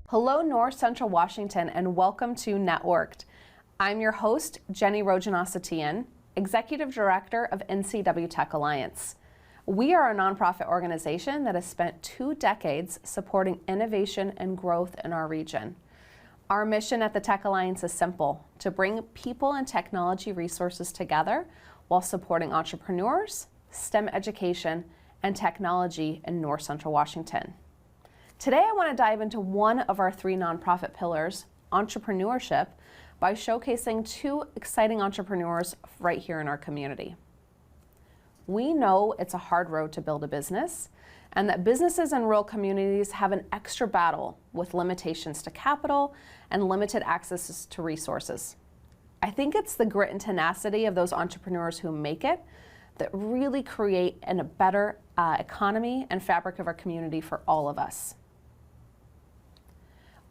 Hello, North Central Washington, and welcome to Networked. I'm your host, Jenny Rojanasatian, Executive Director of NCW Tech Alliance. We are a nonprofit organization that has spent 2 decades supporting innovation and growth in our region. Our mission at the Tech Alliance is simple: to bring people and technology resources together while supporting entrepreneurs, STEM education, and technology in North Central Washington. Today, I want to dive into one of our 3 nonprofit pillars, entrepreneurship, by showcasing 2 exciting entrepreneurs right here in our community. We know it's a hard road to build a business, and that businesses in rural communities have an extra battle with limitations to capital and limited access to resources. I think it's the grit and tenacity of those entrepreneurs who make it that really create a better economy and fabric of our community for all of us.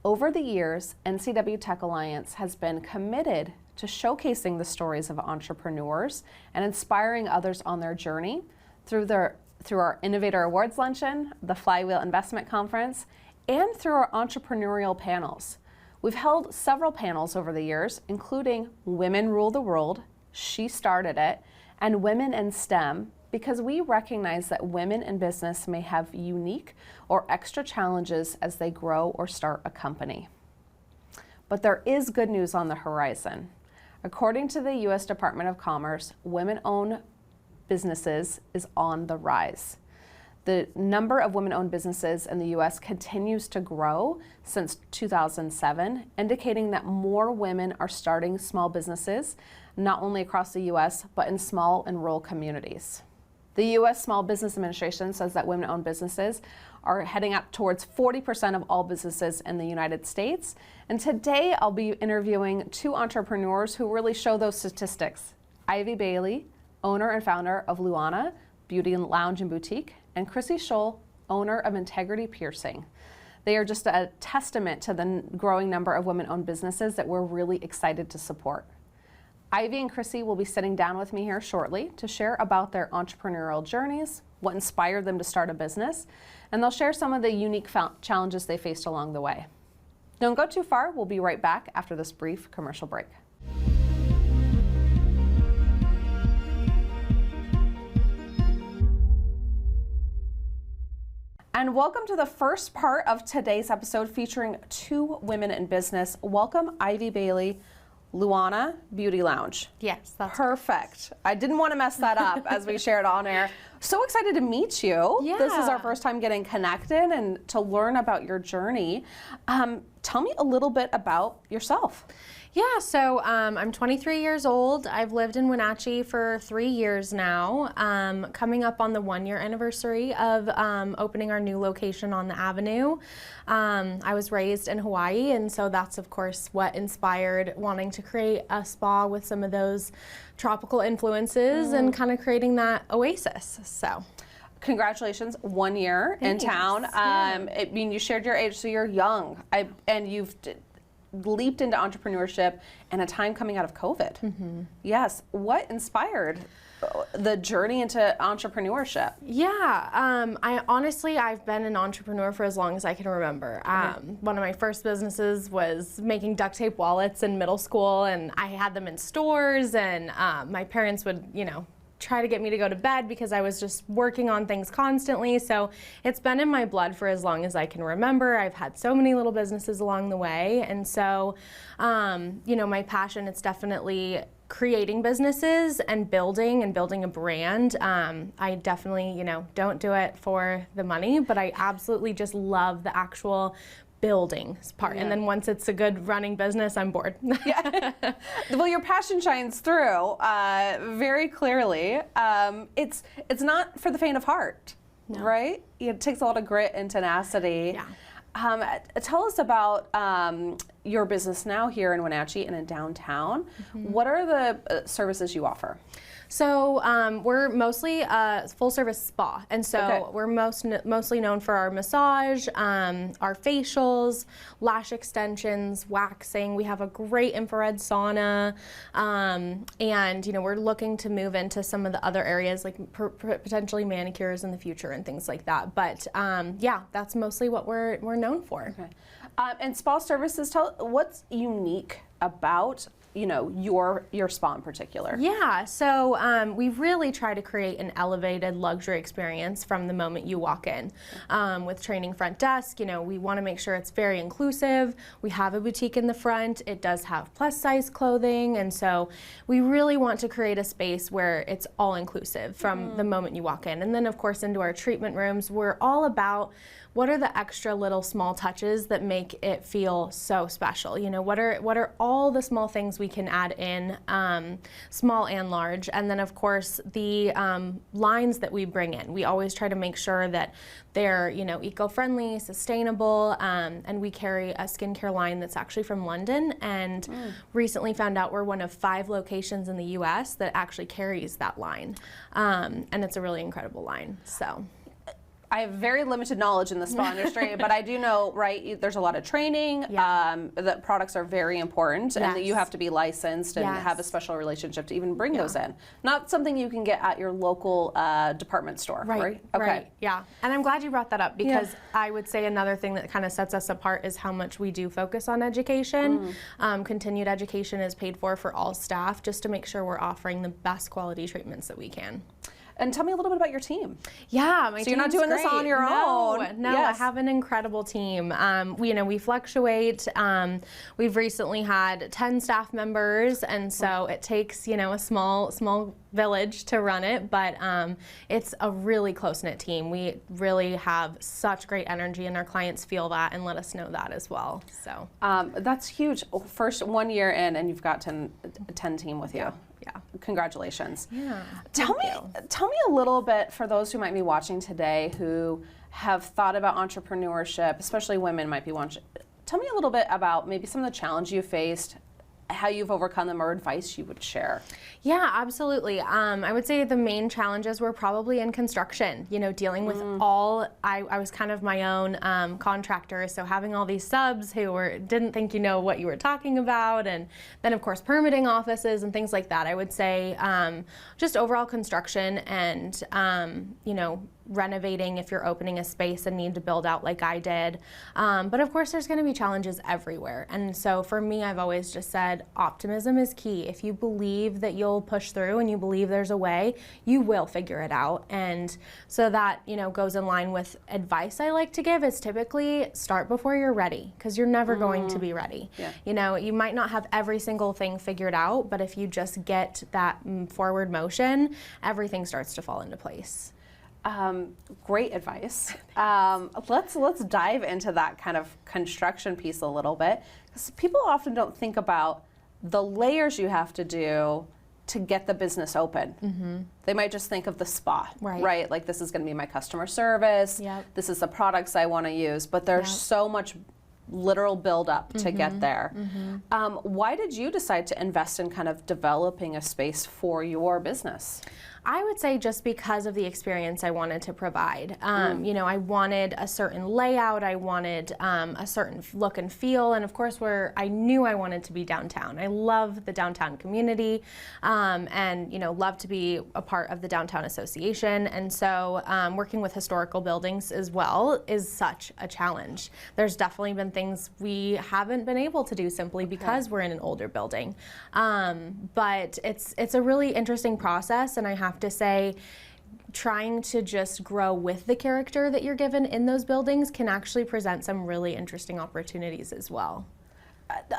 Over the years, NCW Tech Alliance has been committed to showcasing the stories of entrepreneurs and inspiring others on their journey through our Innovator Awards Luncheon, the Flywheel Investment Conference, and through our entrepreneurial panels. We've held several panels over the years, including Women Rule the World, She Started It, and Women in STEM, because we recognize that women in business may have unique or extra challenges as they grow or start a company. But there is good news on the horizon. According to the U.S. Department of Commerce, women-owned businesses is on the rise. The number of women-owned businesses in the U.S. continues to grow since 2007, indicating that more women are starting small businesses, not only across the U.S., but in small and rural communities. The U.S. Small Business Administration says that women-owned businesses are heading up towards 40% of all businesses in the United States. And today I'll be interviewing 2 entrepreneurs who really show those statistics. Ivy Bailey, owner and founder of Luana Beauty Lounge and Boutique, and Chrissy Shull, owner of Integrity Piercing. They are just a testament to the growing number of women-owned businesses that we're really excited to support. Ivy and Chrissy will be sitting down with me here shortly to share about their entrepreneurial journeys, what inspired them to start a business, and they'll share some of the unique challenges they faced along the way. Don't go too far. We'll be right back after this brief commercial break. And welcome to the first part of today's episode featuring 2 women in business. Welcome, Ivy Bailey, Luana Beauty Lounge. Yes, that's perfect. I didn't want to mess that up as we shared on air. So excited to meet you. Yeah. This is our first time getting connected and to learn about your journey. Tell me a little bit about yourself. Yeah, so I'm 23 years old. I've lived in Wenatchee for 3 years now, coming up on the 1-year anniversary of opening our new location on the Avenue. I was raised in Hawaii, and so that's of course what inspired wanting to create a spa with some of those tropical influences and kind of creating that oasis. So. Congratulations, 1 year in town. I mean, you shared your age, so you're young, and you've leaped into entrepreneurship in a time coming out of COVID. Mm-hmm. Yes. What inspired the journey into entrepreneurship? Yeah, I've been an entrepreneur for as long as I can remember. One of my first businesses was making duct tape wallets in middle school, and I had them in stores, and my parents would, try to get me to go to bed because I was just working on things constantly. So it's been in my blood for as long as I can remember. I've had so many little businesses along the way. And so, my passion, it's definitely creating businesses and building a brand. I definitely, don't do it for the money, but I absolutely just love the actual building part. Yeah. And then once it's a good running business, I'm bored. Yeah. Well, your passion shines through very clearly. It's not for the faint of heart, right? It takes a lot of grit and tenacity. Yeah. Tell us about your business now here in Wenatchee and in downtown. What are the services you offer? So we're mostly a full-service spa, and so we're mostly known for our massage, our facials, lash extensions, waxing. We have a great infrared sauna, and we're looking to move into some of the other areas like potentially manicures in the future and things like that. But yeah, that's mostly what we're known for. Okay. And spa services, tell what's unique about your spa in particular. Yeah, so we really try to create an elevated luxury experience from the moment you walk in. With training front desk, we want to make sure it's very inclusive. We have a boutique in the front. It does have plus size clothing, and so we really want to create a space where it's all inclusive from the moment you walk in. And then of course into our treatment rooms, we're all about what are the extra little small touches that make it feel so special? What are all the small things we can add in, small and large? And then of course the lines that we bring in. We always try to make sure that they're eco-friendly, sustainable, and we carry a skincare line that's actually from London, and recently found out we're one of 5 locations in the US that actually carries that line. And it's a really incredible line. So. I have very limited knowledge in the spa industry, but I do know, right, there's a lot of training, that products are very important, and that you have to be licensed and have a special relationship to even bring those in. Not something you can get at your local department store, right? Okay. Right, yeah. And I'm glad you brought that up, because I would say another thing that kind of sets us apart is how much we do focus on education. Continued education is paid for all staff, just to make sure we're offering the best quality treatments that we can. And tell me a little bit about your team. Yeah, my So you're not doing this on your own. No, I have an incredible team. We fluctuate. We've recently had 10 staff members, and so it takes a small village to run it, but it's a really close-knit team. We really have such great energy, and our clients feel that and let us know that as well. So that's huge. First 1 year in, and you've got 10 team with you. Yeah. Congratulations. Yeah. Tell me a little bit, for those who might be watching today who have thought about entrepreneurship, especially women might be watching. Tell me a little bit about maybe some of the challenges you faced, how you've overcome them, or advice you would share. Yeah, absolutely. I would say the main challenges were probably in construction, dealing with I was kind of my own contractor, so having all these subs who didn't think what you were talking about, and then of course permitting offices and things like that. I would say just overall construction and, renovating if you're opening a space and need to build out like I did. But of course there's going to be challenges everywhere. And so for me, I've always just said optimism is key. If you believe that you'll push through and you believe there's a way, you will figure it out. And so that, goes in line with advice I like to give is typically start before you're ready, because you're never going to be ready. Yeah. You might not have every single thing figured out, but if you just get that forward motion, everything starts to fall into place. Great advice. Let's dive into that kind of construction piece a little bit, because people often don't think about the layers you have to do to get the business open. They might just think of the spa, right? Like, this is going to be my customer service. This is the products I want to use, but there's so much literal build up to get there. Why did you decide to invest in kind of developing a space for your business? I would say just because of the experience I wanted to provide. I wanted a certain layout, I wanted a certain look and feel, and of course I knew I wanted to be downtown. I love the downtown community, and love to be a part of the Downtown Association, and so working with historical buildings as well is such a challenge. There's definitely been things we haven't been able to do simply because we're in an older building. But it's a really interesting process, and I have to say, trying to just grow with the character that you're given in those buildings can actually present some really interesting opportunities as well.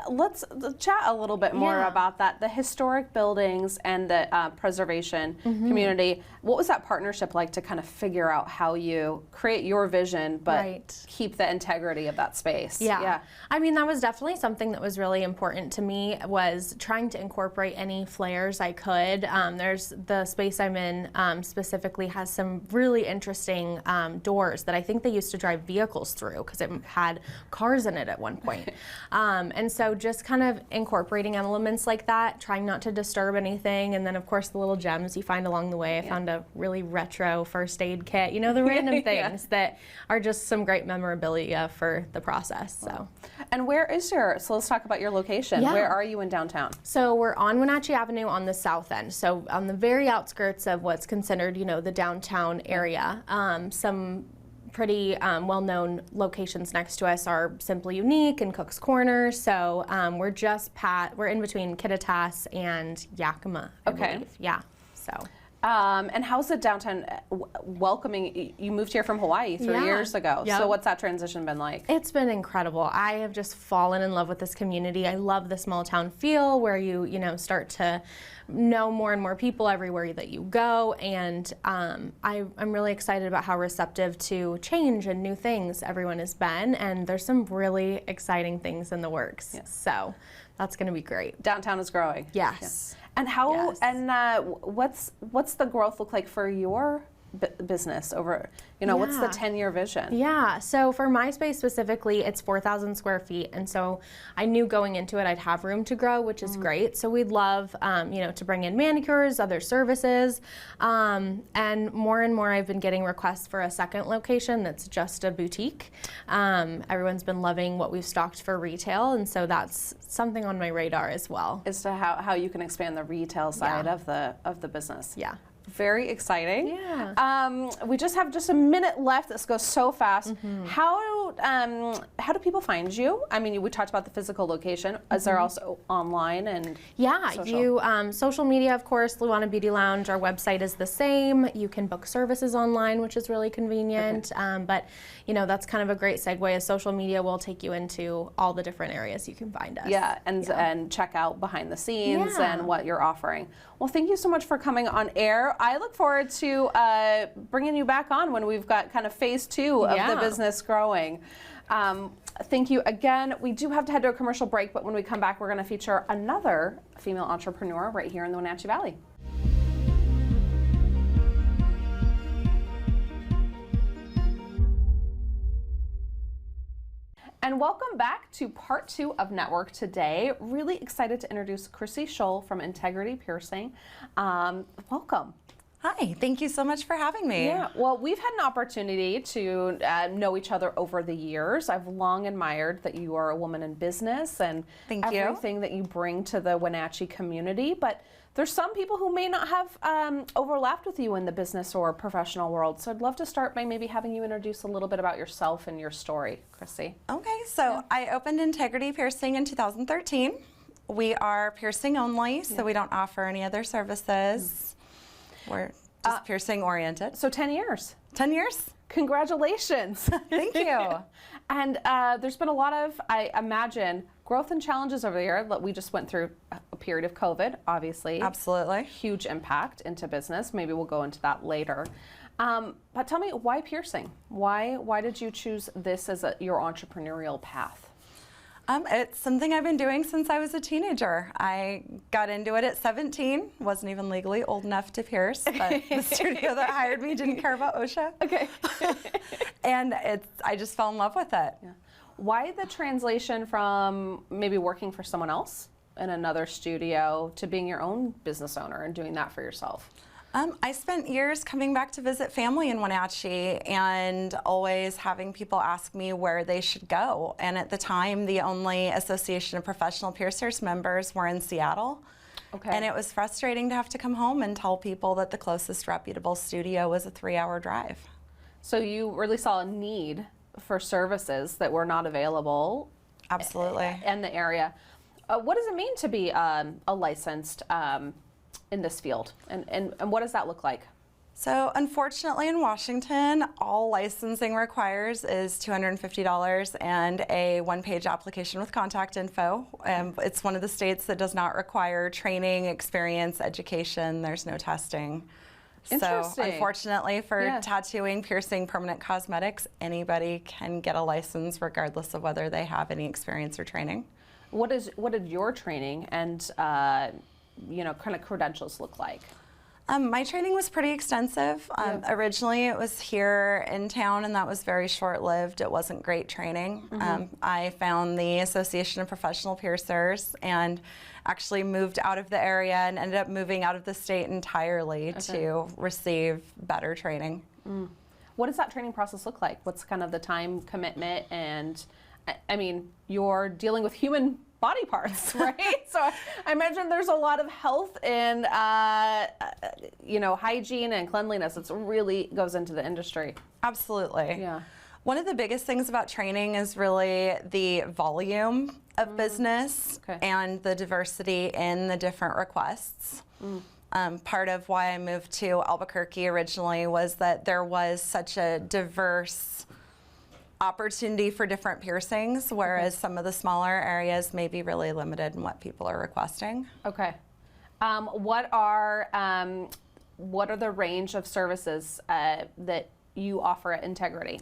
Let's chat a little bit more about that. The historic buildings and the preservation community. What was that partnership like to kind of figure out how you create your vision, but keep the integrity of that space? Yeah. I mean, that was definitely something that was really important to me, was trying to incorporate any flares I could. There's the space I'm in specifically has some really interesting doors that I think they used to drive vehicles through, because it had cars in it at one point. And so just kind of incorporating elements like that, trying not to disturb anything, and then of course the little gems you find along the way. I found a really retro first aid kit, you know, the random things that are just some great memorabilia for the process. So. And where is so let's talk about your location. Yeah. Where are you in downtown? So we're on Wenatchee Avenue on the south end, so on the very outskirts of what's considered, you know, the downtown area. Some pretty well-known locations next to us are Simply Unique and Cook's Corner. So we're in between Kittitas and Yakima, I believe. Yeah. So. And how's the downtown welcoming? You moved here from Hawaii 3 years ago. Yep. So what's that transition been like? It's been incredible. I have just fallen in love with this community. I love the small town feel where you start to know more and more people everywhere that you go. And I'm really excited about how receptive to change and new things everyone has been. And there's some really exciting things in the works. Yes. So that's going to be great. Downtown is growing. Yes. Yeah. And how? Yes. And what's the growth look like for your business over? What's the 10-year vision? Yeah. So for my space specifically, it's 4,000 square feet, and so I knew going into it I'd have room to grow, which is great. So we'd love, to bring in manicures, other services, and more I've been getting requests for a second location that's just a boutique. Everyone's been loving what we've stocked for retail, and so that's something on my radar as well. As to how you can expand the retail side of the business. Yeah. Very exciting. Yeah. We just have a minute left. This goes so fast. How do people find you? I mean, we talked about the physical location. Is there also online and social? Social media, of course, Luana Beauty Lounge. Our website is the same. You can book services online, which is really convenient. Okay. But that's kind of a great segue. As social media will take you into all the different areas you can find us. Yeah, and check out behind the scenes and what you're offering. Well, thank you so much for coming on air. I look forward to bringing you back on when we've got kind of phase 2 of the business growing. Thank you again. We do have to head to a commercial break, but when we come back, we're going to feature another female entrepreneur right here in the Wenatchee Valley. And welcome back to part 2 of Network today. Really excited to introduce Chrissy Shull from Integrity Piercing. Welcome. Hi, thank you so much for having me. Yeah, well, we've had an opportunity to know each other over the years. I've long admired that you are a woman in business and everything that you bring to the Wenatchee community, but there's some people who may not have overlapped with you in the business or professional world. So I'd love to start by maybe having you introduce a little bit about yourself and your story, Chrissy. Okay, so I opened Integrity Piercing in 2013. We are piercing only, so we don't offer any other services. We're just piercing oriented. So 10 years. 10 years. Congratulations. Thank you. And there's been a lot of, I imagine, growth and challenges over the year. We just went through a period of COVID, obviously. Absolutely. Huge impact into business. Maybe we'll go into that later. But tell me, why piercing? Why did you choose this as your entrepreneurial path? It's something I've been doing since I was a teenager. I got into it at 17, wasn't even legally old enough to pierce, but the studio that hired me didn't care about OSHA. Okay. And I just fell in love with it. Yeah. Why the translation from maybe working for someone else in another studio to being your own business owner and doing that for yourself? I spent years coming back to visit family in Wenatchee and always having people ask me where they should go. And at the time, the only Association of Professional Piercers members were in Seattle. Okay. And it was frustrating to have to come home and tell people that the closest reputable studio was a 3-hour drive. So you really saw a need for services that were not available. Absolutely. In the area. What does it mean to be a licensed in this field, and what does that look like? So unfortunately in Washington, all licensing requires is $250 and a 1-page application with contact info. It's one of the states that does not require training, experience, education. There's no testing. So unfortunately for tattooing, piercing, permanent cosmetics, anybody can get a license regardless of whether they have any experience or training. What did your training and kind of credentials look like? My training was pretty extensive. Originally, it was here in town, and that was very short-lived. It wasn't great training. I found the Association of Professional Piercers and actually moved out of the area and ended up moving out of the state entirely to receive better training. What does that training process look like? What's kind of the time commitment? And I mean, you're dealing with human body parts, right? So I imagine there's a lot of health and hygiene and cleanliness. It really goes into the industry. Absolutely. Yeah. One of the biggest things about training is really the volume of business and the diversity in the different requests. Part of why I moved to Albuquerque originally was that there was such a diverse opportunity for different piercings, whereas some of the smaller areas may be really limited in what people are requesting. Okay. What are the range of services that you offer at Integrity?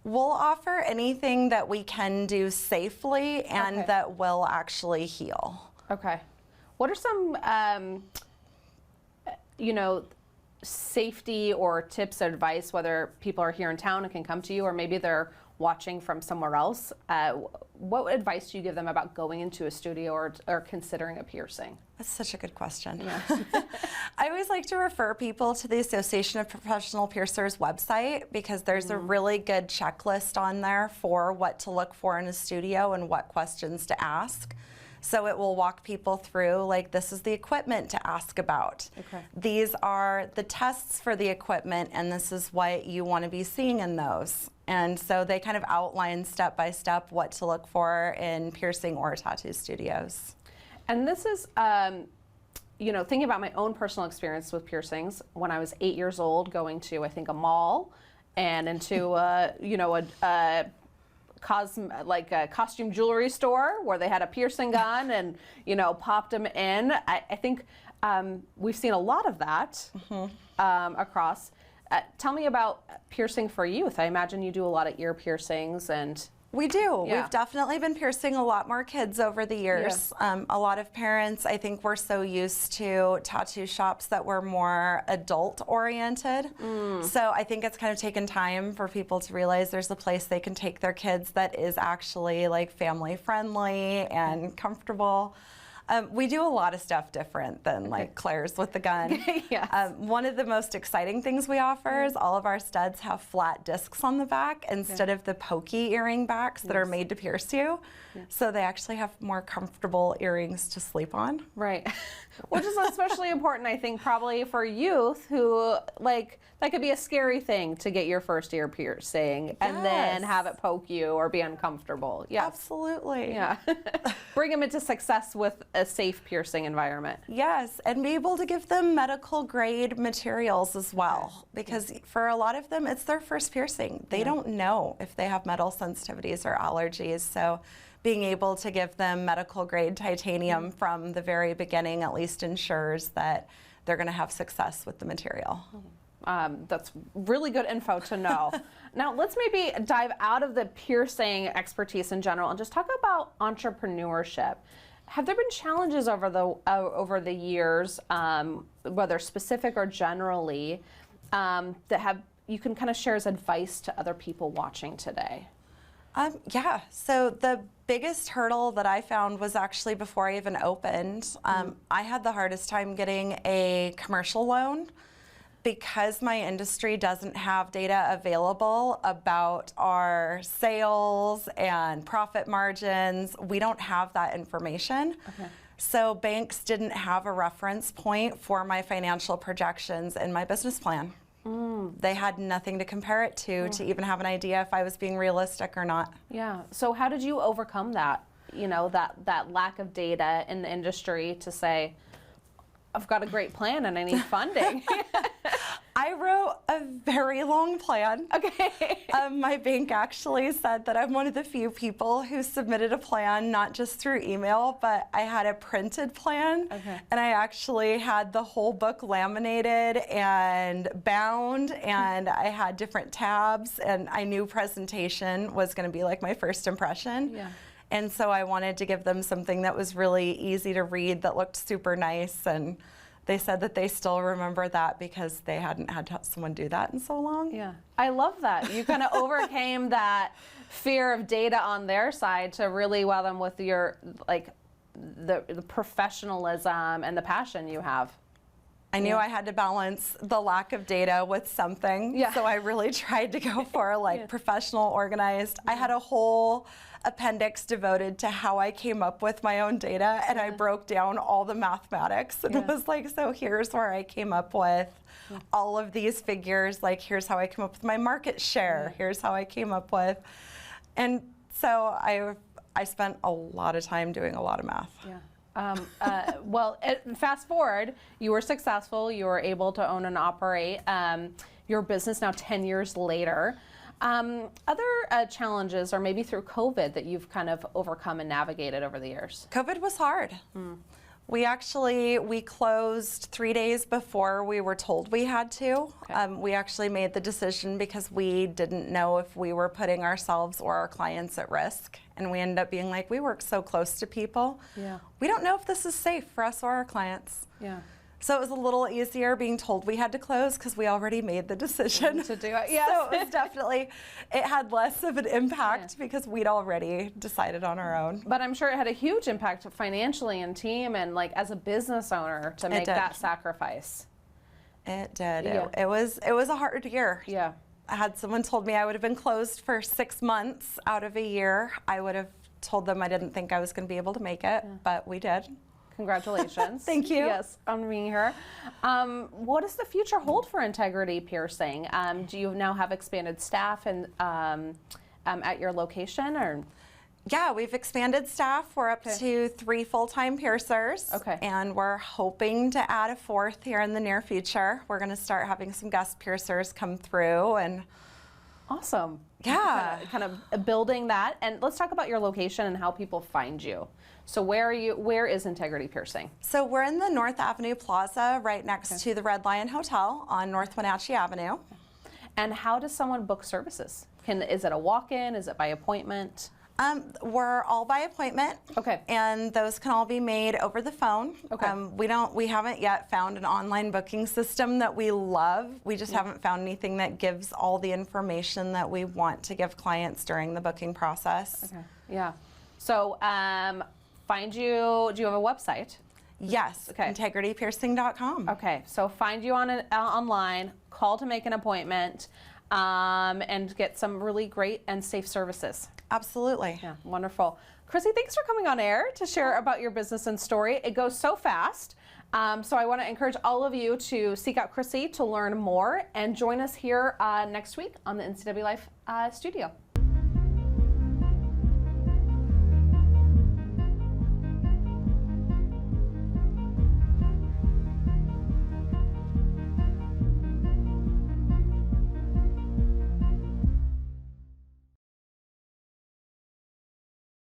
We'll offer anything that we can do safely and that will actually heal. Okay. What are some, safety or tips, advice, whether people are here in town and can come to you, or maybe they're watching from somewhere else? What advice do you give them about going into a studio or considering a piercing? That's such a good question. Yeah. I always like to refer people to the Association of Professional Piercers website because there's a really good checklist on there for what to look for in a studio and what questions to ask. So it will walk people through, like, this is the equipment to ask about. These are the tests for the equipment, and this is what you want to be seeing in those. And so they kind of outline step by step what to look for in piercing or tattoo studios. And this is, thinking about my own personal experience with piercings. When I was 8 years old, going to, I think, a mall and into, a costume jewelry store where they had a piercing gun and, popped them in. I think we've seen a lot of that across. Tell me about piercing for youth. I imagine you do a lot of ear piercings and... We do. Yeah. We've definitely been piercing a lot more kids over the years. Yeah. A lot of parents, I think, we're so used to tattoo shops that were more adult oriented. So I think it's kind of taken time for people to realize there's a place they can take their kids that is actually like family friendly and comfortable. We do a lot of stuff different than like Claire's with the gun. Yes. One of the most exciting things we offer is all of our studs have flat discs on the back instead of the pokey earring backs that are made to pierce you. So they actually have more comfortable earrings to sleep on. Right. Which is especially important, I think, probably for youth who, that could be a scary thing to get your first ear piercing and then have it poke you or be uncomfortable. Yes. Absolutely. Yeah. Bring them into success with a safe piercing environment. Yes, and be able to give them medical grade materials as well, because for a lot of them, it's their first piercing. They don't know if they have metal sensitivities or allergies, so being able to give them medical grade titanium from the very beginning at least ensures that they're going to have success with the material. That's really good info to know. Now let's maybe dive out of the piercing expertise in general and just talk about entrepreneurship. Have there been challenges over the years, whether specific or generally, that you can kind of share as advice to other people watching today? Yeah, so the biggest hurdle that I found was actually before I even opened. I had the hardest time getting a commercial loan because my industry doesn't have data available about our sales and profit margins. We don't have that information. So banks didn't have a reference point for my financial projections in my business plan. They had nothing to compare it to even have an idea if I was being realistic or not. Yeah. So how did you overcome that? That lack of data in the industry to say, I've got a great plan and I need funding. I wrote a very long plan. My bank actually said that I'm one of the few people who submitted a plan, not just through email, but I had a printed plan. And I actually had the whole book laminated and bound, and I had different tabs, and I knew presentation was going to be like my first impression. And so I wanted to give them something that was really easy to read, that looked super nice, and they said that they still remember that because they hadn't had someone do that in so long. Yeah, I love that. You kind of overcame that fear of data on their side to really wow them with your, like, the professionalism and the passion you have. I knew I had to balance the lack of data with something. Yeah. So I really tried to go for like professional, organized. I had a whole appendix devoted to how I came up with my own data, and I broke down all the mathematics and was like, so here's where I came up with all of these figures. Like, here's how I came up with my market share. Here's how I came up with. And so I spent a lot of time doing a lot of math. Yeah. Well, fast forward, you were successful. You were able to own and operate your business now 10 years later. Other challenges, or maybe through COVID, that you've kind of overcome and navigated over the years? COVID was hard. We closed 3 days before we were told we had to. We actually made the decision because we didn't know if we were putting ourselves or our clients at risk. And we ended up being like, we work so close to people. Yeah. We don't know if this is safe for us or our clients. Yeah. So it was a little easier being told we had to close because we already made the decision To do it, yes. So it was definitely, it had less of an impact because we'd already decided on our own. But I'm sure it had a huge impact financially and team and like as a business owner to make that sacrifice. It did. Yeah. It was a hard year. Yeah. Had someone told me I would have been closed for 6 months out of a year, I would have told them I didn't think I was going to be able to make it, but we did. Congratulations. Thank you. Yes, on being here. What does the future hold for Integrity Piercing? Do you now have expanded staff and at your location, or? Yeah, we've expanded staff. We're up to 3 full-time piercers. Okay. And we're hoping to add a 4th here in the near future. We're going to start having some guest piercers come through, and Awesome. yeah. Kind of building that. And let's talk about your location and how people find you. So where is Integrity Piercing? So we're in the North Avenue Plaza right next to the Red Lion Hotel on North Wenatchee Avenue. And how does someone book services? Is it a walk-in? Is it by appointment? We're all by appointment. Okay. And those can all be made over the phone. Okay. We haven't yet found an online booking system that we love. We just haven't found anything that gives all the information that we want to give clients during the booking process. Okay. Yeah. So find you. Do you have a website? Yes. Okay. IntegrityPiercing.com. Okay. So find you online. Call to make an appointment. And get some really great and safe services. Absolutely. Yeah, wonderful. Chrissy, thanks for coming on air to share about your business and story. It goes so fast. So I want to encourage all of you to seek out Chrissy to learn more and join us here next week on the NCW Life studio.